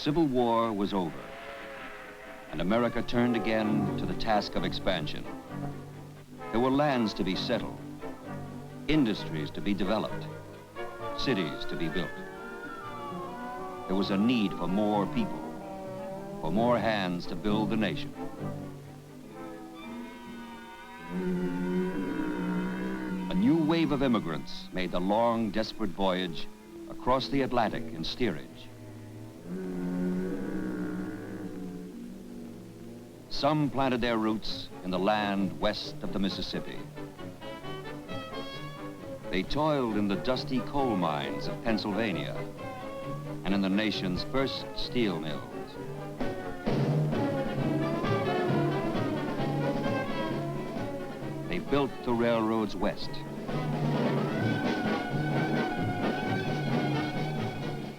Civil War was over, and America turned again to the task of expansion. There were lands to be settled, industries to be developed, cities to be built. There was a need for more people, for more hands to build the nation. A new wave of immigrants made the long, desperate voyage across the Atlantic in steerage. Some planted their roots in the land west of the Mississippi. They toiled in the dusty coal mines of Pennsylvania and in the nation's first steel mills. They built the railroads west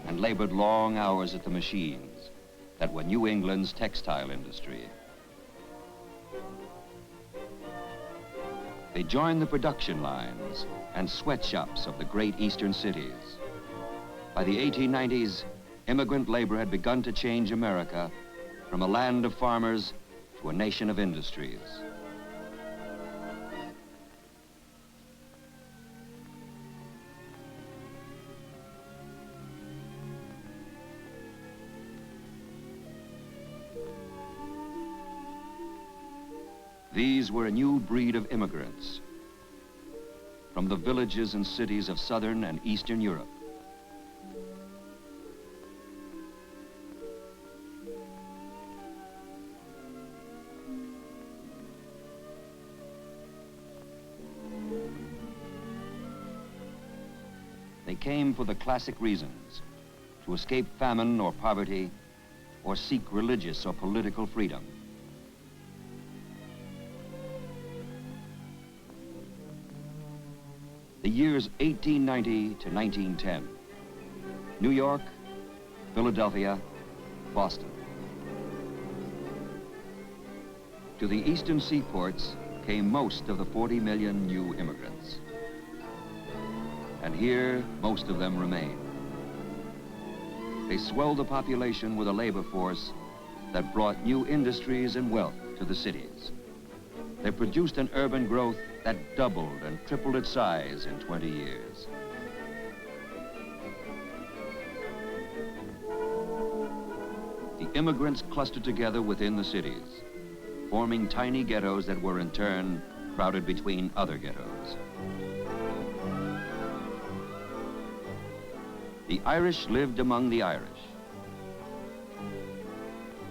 and labored long hours at the machines that were New England's textile industry. They joined the production lines and sweatshops of the great eastern cities. By the 1890s, immigrant labor had begun to change America from a land of farmers to a nation of industries. These were a new breed of immigrants from the villages and cities of Southern and Eastern Europe. They came for the classic reasons: to escape famine or poverty, or seek religious or political freedom. The years 1890 to 1910. New York, Philadelphia, Boston. To the eastern seaports came most of the 40 million new immigrants. And here, most of them remain. They swelled the population with a labor force that brought new industries and wealth to the cities. They produced an urban growth that doubled and tripled its size in 20 years. The immigrants clustered together within the cities, forming tiny ghettos that were in turn crowded between other ghettos. The Irish lived among the Irish.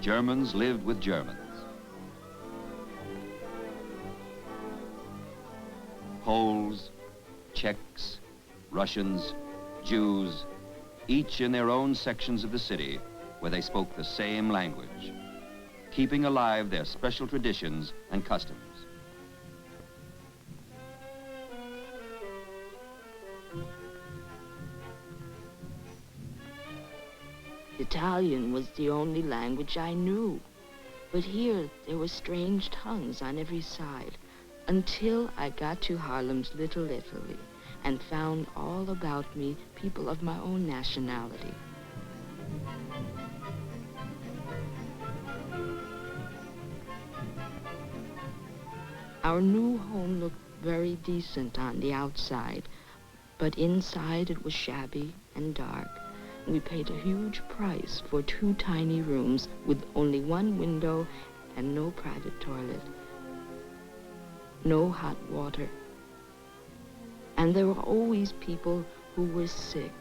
Germans lived with Germans. Poles, Czechs, Russians, Jews, each in their own sections of the city where they spoke the same language, keeping alive their special traditions and customs. Italian was the only language I knew, but here there were strange tongues on every side, until I got to Harlem's Little Italy and found all about me people of my own nationality. Our new home looked very decent on the outside, but inside it was shabby and dark. We paid a huge price for 2 tiny rooms with only 1 window and no private toilet. No hot water. And there were always people who were sick.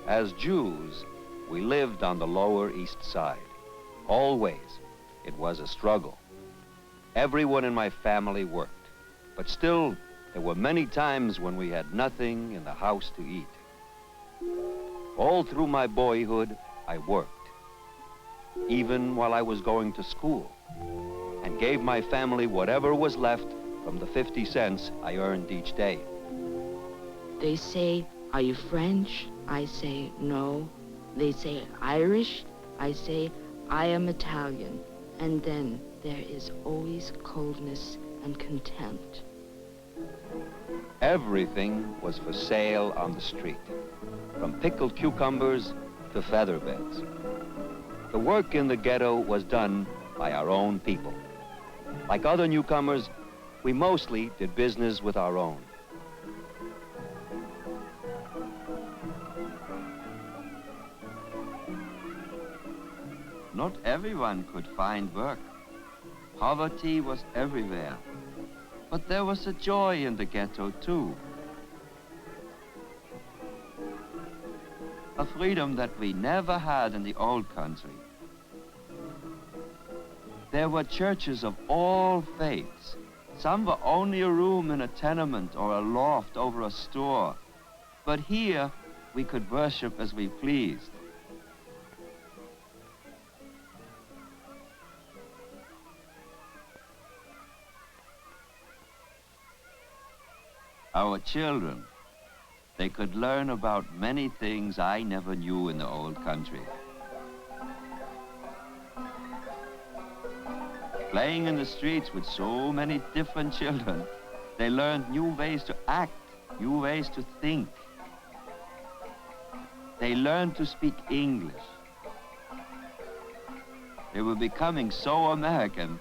As Jews, we lived on the Lower East Side. Always, it was a struggle. Everyone in my family worked, but still, there were many times when we had nothing in the house to eat. All through my boyhood, I worked, even while I was going to school, and gave my family whatever was left from the 50 cents I earned each day. They say, "Are you French?" I say, "No." They say, "Irish?" I say, "I am Italian." And then there is always coldness and contempt. Everything was for sale on the street, from pickled cucumbers to feather beds. The work in the ghetto was done by our own people. Like other newcomers, we mostly did business with our own. Not everyone could find work. Poverty was everywhere. But there was a joy in the ghetto too. A freedom that we never had in the old country. There were churches of all faiths. Some were only a room in a tenement or a loft over a store. But here, we could worship as we pleased. Our children, they could learn about many things I never knew in the old country. Playing in the streets with so many different children, they learned new ways to act, new ways to think. They learned to speak English. They were becoming so American,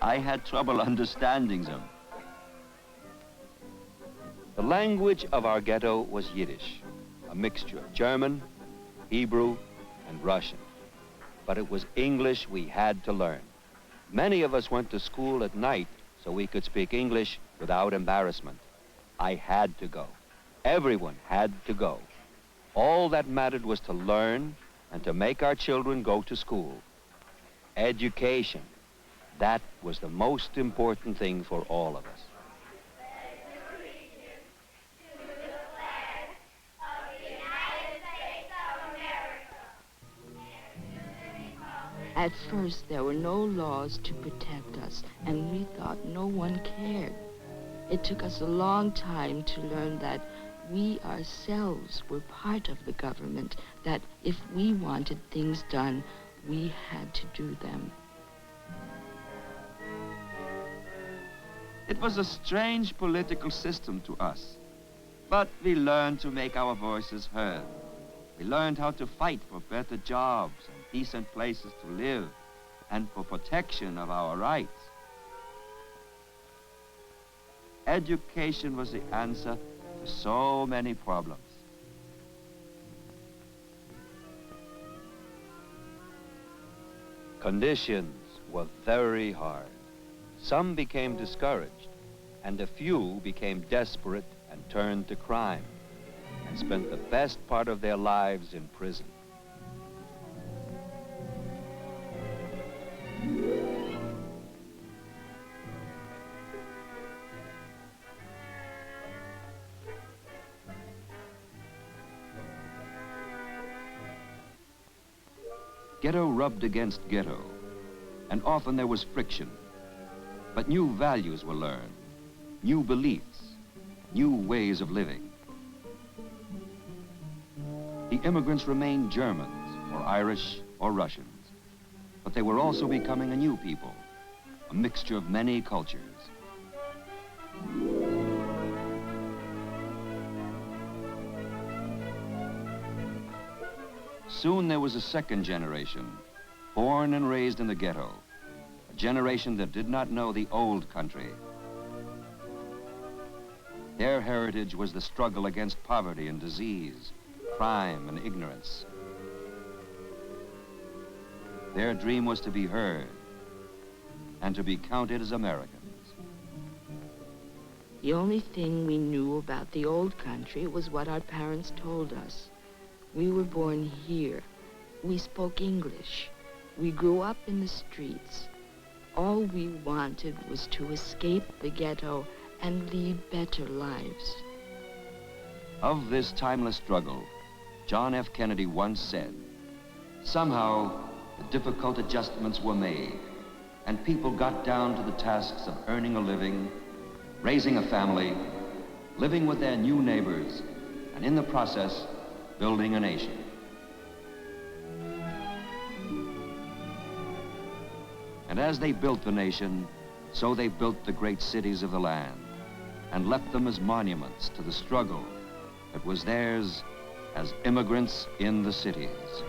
I had trouble understanding them. The language of our ghetto was Yiddish, a mixture of German, Hebrew, and Russian. But it was English we had to learn. Many of us went to school at night so we could speak English without embarrassment. I had to go. Everyone had to go. All that mattered was to learn and to make our children go to school. Education, that was the most important thing for all of us. At first, there were no laws to protect us, and we thought no one cared. It took us a long time to learn that we ourselves were part of the government, that if we wanted things done, we had to do them. It was a strange political system to us, but we learned to make our voices heard. We learned how to fight for better jobs and decent places to live and for protection of our rights. Education was the answer to so many problems. Conditions were very hard. Some became discouraged, and a few became desperate and turned to crime, and spent the best part of their lives in prison. Ghetto rubbed against ghetto, and often there was friction. But new values were learned, new beliefs, new ways of living. The immigrants remained Germans, or Irish, or Russians, but they were also becoming a new people, a mixture of many cultures. Soon there was a second generation, born and raised in the ghetto, a generation that did not know the old country. Their heritage was the struggle against poverty and disease, crime and ignorance. Their dream was to be heard and to be counted as Americans. The only thing we knew about the old country was what our parents told us. We were born here. We spoke English. We grew up in the streets. All we wanted was to escape the ghetto and lead better lives. Of this timeless struggle, John F. Kennedy once said, "Somehow, the difficult adjustments were made, and people got down to the tasks of earning a living, raising a family, living with their new neighbors, and in the process, building a nation." And as they built the nation, so they built the great cities of the land. and left them as monuments to the struggle that was theirs as immigrants in the cities.